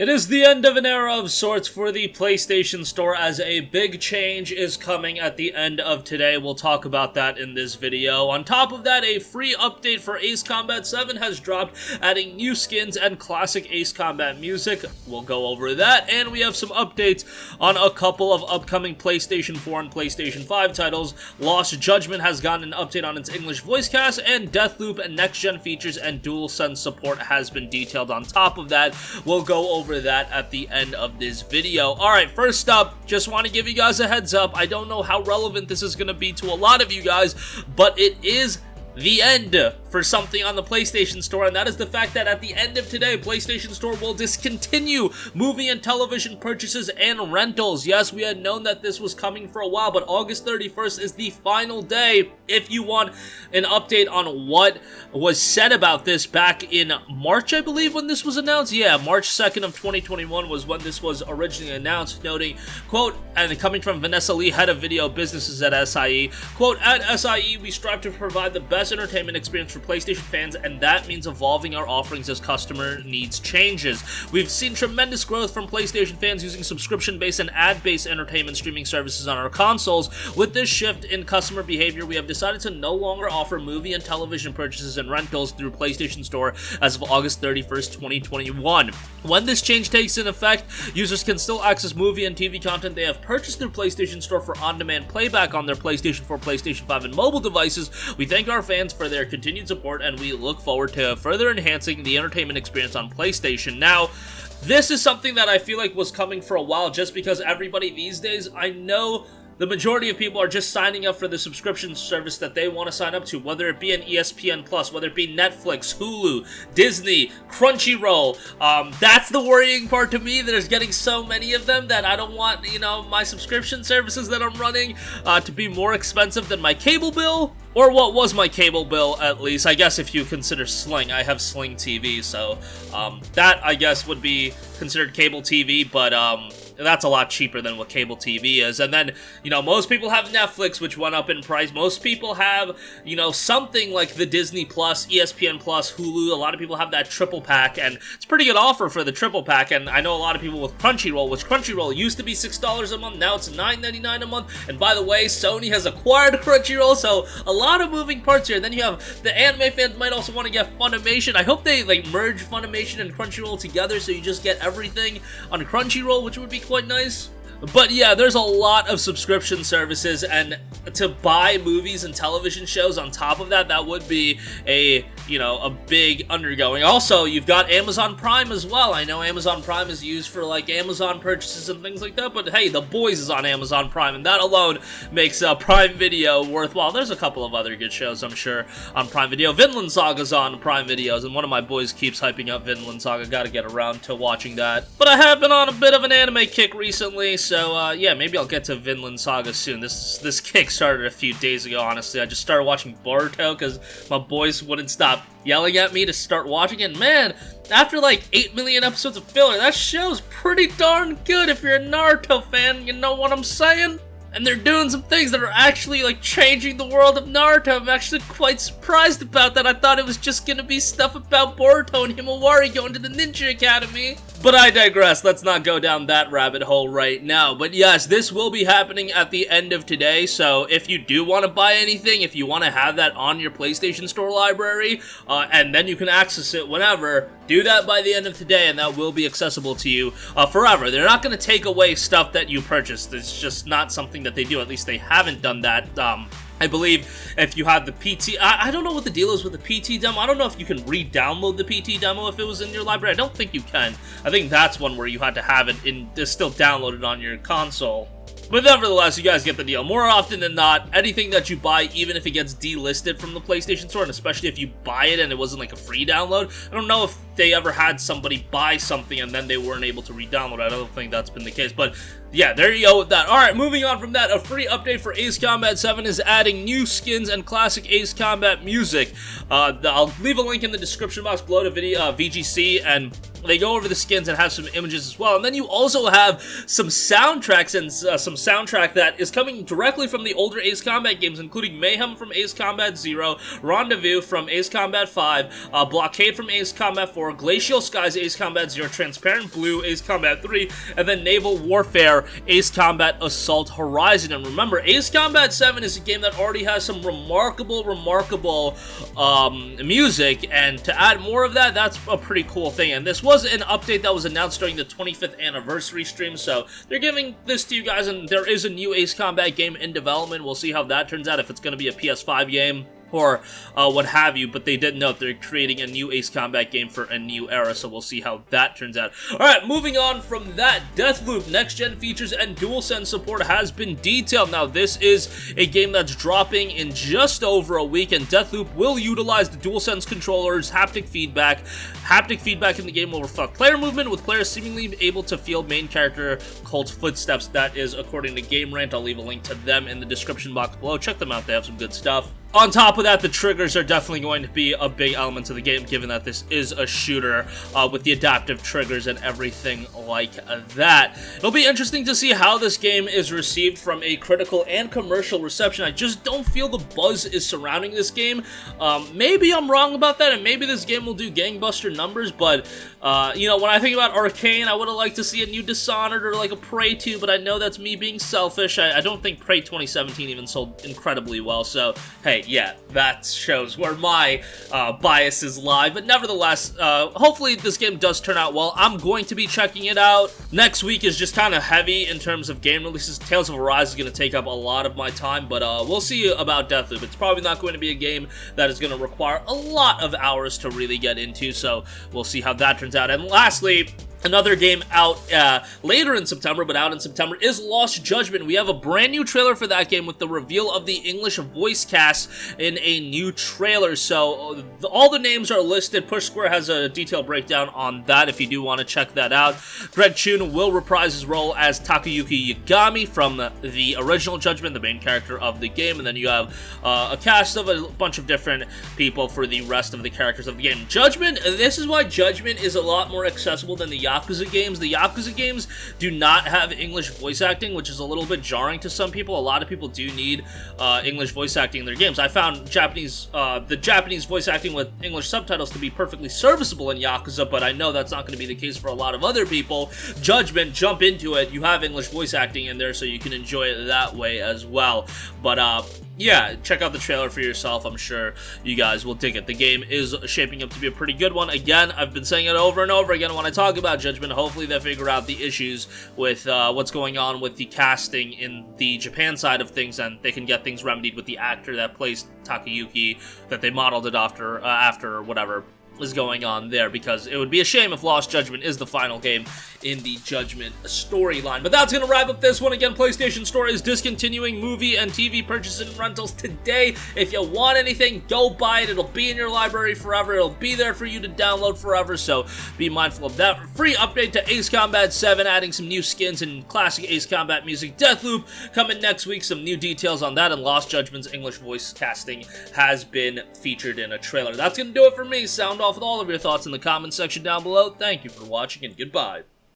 It is the end of an era of sorts for the PlayStation Store, as a big change is coming at the end of today. We'll talk about that in this video. On top of that, a free update for Ace Combat 7 has dropped, adding new skins and classic Ace Combat music. We'll go over that, and we have some updates on a couple of upcoming PlayStation 4 and PlayStation 5 titles. Lost Judgment has gotten an update on its English voice cast, and Deathloop and next-gen features and DualSense support has been detailed on top of that. We'll go over that at the end of this video. Alright, first up, just want to give you guys a heads up. I don't know how relevant this is going to be to a lot of you guys, but it is the end for something on the PlayStation Store, and that is the fact that at the end of today, PlayStation Store will discontinue movie and television purchases and rentals. Yes, we had known that this was coming for a while, but August 31st is the final day. If you want an update on what was said about this back in March, I believe, when this was announced. Yeah, March 2nd of 2021 was when this was originally announced, noting, quote, and coming from Vanessa Lee, head of video businesses at SIE, quote, at SIE, we strive to provide the best entertainment experience for PlayStation fans, and that means evolving our offerings as customer needs changes. We've seen tremendous growth from PlayStation fans using subscription-based and ad-based entertainment streaming services on our consoles. With this shift in customer behavior, we have decided to no longer offer movie and television purchases and rentals through PlayStation Store as of August 31st, 2021. When this change takes in effect, users can still access movie and TV content they have purchased through PlayStation Store for on-demand playback on their PlayStation 4, PlayStation 5, and mobile devices. We thank our fans for their continued support, and we look forward to further enhancing the entertainment experience on PlayStation. Now, this is something that I feel like was coming for a while, just because everybody these days, I know the majority of people are just signing up for the subscription service that they want to sign up to, whether it be an ESPN Plus, whether it be Netflix, Hulu, Disney, Crunchyroll. That's the worrying part to me. There's getting so many of them that I don't want, my subscription services that I'm running to be more expensive than my cable bill. Or what was my cable bill, at least. I guess if you consider Sling. I have Sling TV, so that, I guess, would be considered cable TV, but that's a lot cheaper than what cable TV is. And then, most people have Netflix, which went up in price. Most people have, something like the Disney Plus, ESPN Plus, Hulu. A lot of people have that triple pack, and it's a pretty good offer for the triple pack. And I know a lot of people with Crunchyroll, which Crunchyroll used to be $6 a month, now it's $9.99 a month. And by the way, Sony has acquired Crunchyroll, so a lot of moving parts here. And then you have the anime fans might also want to get Funimation. I hope they merge Funimation and Crunchyroll together, so you just get everything on Crunchyroll, which would be quite nice. But yeah, there's a lot of subscription services, and to buy movies and television shows on top of that, that would be a big undergoing. Also, you've got Amazon Prime as well. I know Amazon Prime is used for Amazon purchases and things like that, but hey, The Boys is on Amazon Prime, and that alone makes Prime Video worthwhile. There's a couple of other good shows, I'm sure, on Prime Video. Vinland Saga's on Prime Videos, and one of my boys keeps hyping up Vinland Saga. Gotta get around to watching that. But I have been on a bit of an anime kick recently, so yeah, maybe I'll get to Vinland Saga soon. This kick started a few days ago, honestly. I just started watching Boruto because my boys wouldn't stop yelling at me to start watching it. Man, after 8 million episodes of filler, that show's pretty darn good. If you're a Naruto fan, you know what I'm saying? And they're doing some things that are actually changing the world of Naruto. I'm actually quite surprised about that. I thought it was just gonna be stuff about Boruto and Himawari going to the Ninja Academy. But I digress. Let's not go down that rabbit hole right now. But yes, this will be happening at the end of today. So if you do want to buy anything, if you want to have that on your PlayStation Store library, and then you can access it whenever, do that by the end of today, and that will be accessible to you forever. They're not going to take away stuff that you purchased. It's just not something that they do. At least they haven't done that. I believe if you had the PT, I don't know what the deal is with the PT demo. I don't know if you can re-download the PT demo if it was in your library. I don't think you can. I think that's one where you had to have it still downloaded on your console. But nevertheless, you guys get the deal. More often than not, anything that you buy, even if it gets delisted from the PlayStation Store, and especially if you buy it and it wasn't a free download, I don't know if they ever had somebody buy something and then they weren't able to re-download. I don't think that's been the case, but yeah, there you go with that. Alright, moving on from that, a free update for Ace Combat 7 is adding new skins and classic Ace Combat music. I'll leave a link in the description box below to VGC, and They go over the skins and have some images as well. And then you also have some soundtracks and some soundtrack that is coming directly from the older Ace Combat games, including Mayhem from Ace Combat 0, Rendezvous from Ace Combat 5, Blockade from Ace Combat 4, Glacial Skies Ace Combat 0, Transparent Blue Ace Combat 3, and then Naval Warfare Ace Combat Assault Horizon. And remember, Ace Combat 7 is a game that already has some remarkable music, and to add more of that, that's a pretty cool thing. And this was an update that was announced during the 25th anniversary stream, so they're giving this to you guys, and there is a new Ace Combat game in development. We'll see how that turns out, if it's going to be a PS5 game or what have you, but they did note they're creating a new Ace Combat game for a new era, so we'll see how that turns out. Alright, moving on from that, Deathloop next-gen features and DualSense support has been detailed. Now, this is a game that's dropping in just over a week, and Deathloop will utilize the DualSense controller's haptic feedback. Haptic feedback in the game will reflect player movement, with players seemingly able to feel main character Colt's footsteps. That is according to Game Rant. I'll leave a link to them in the description box below. Check them out, they have some good stuff. On top of that, the triggers are definitely going to be a big element of the game, given that this is a shooter with the adaptive triggers and everything like that. It'll be interesting to see how this game is received from a critical and commercial reception. I just don't feel the buzz is surrounding this game. Maybe I'm wrong about that, and maybe this game will do gangbuster numbers, but you know, when I think about Arcane, I would have liked to see a new Dishonored or like a Prey 2, but I know that's me being selfish. I don't think Prey 2017 even sold incredibly well, so hey, yeah, that shows where my biases lie, but nevertheless, hopefully this game does turn out well. I'm going to be checking it out. Next week is just kind of heavy in terms of game releases. Tales of Arise is going to take up a lot of my time, but we'll see about Deathloop. It's probably not going to be a game that is going to require a lot of hours to really get into, so we'll see how that turns out. And lastly, another game out later in September, but out in September, is Lost Judgment. We have a brand new trailer for that game with the reveal of the English voice cast in a new trailer. So all the names are listed. Push Square has a detailed breakdown on that if you do want to check that out. Greg Chun will reprise his role as Takayuki Yagami from the original Judgment, the main character of the game. And then you have a cast of a bunch of different people for the rest of the characters of the game. Judgment, this is why Judgment is a lot more accessible than the Yakuza games. The Yakuza games do not have English voice acting, which is a little bit jarring to some people. A lot of people do need English voice acting in their games. I found the Japanese voice acting with English subtitles to be perfectly serviceable in Yakuza, but I know that's not going to be the case for a lot of other people. Judgment, jump into it. You have English voice acting in there, so you can enjoy it that way as well. But yeah, check out the trailer for yourself. I'm sure you guys will dig it. The game is shaping up to be a pretty good one. Again, I've been saying it over and over again when I talk about Judgment. Hopefully they figure out the issues with what's going on with the casting in the Japan side of things, and they can get things remedied with the actor that plays Takayuki, that they modeled it after whatever is going on there, because it would be a shame if Lost Judgment is the final game in the Judgment storyline. But that's going to wrap up this one. Again, PlayStation Store is discontinuing movie and TV purchases and rentals today. If you want anything, go buy it. It'll be in your library forever. It'll be there for you to download forever, so be mindful of that. Free update to Ace Combat 7, adding some new skins and classic Ace Combat music. Deathloop coming next week. Some new details on that, and Lost Judgment's English voice casting has been featured in a trailer. That's going to do it for me. Sound off with all of your thoughts in the comments section down below. Thank you for watching, and goodbye.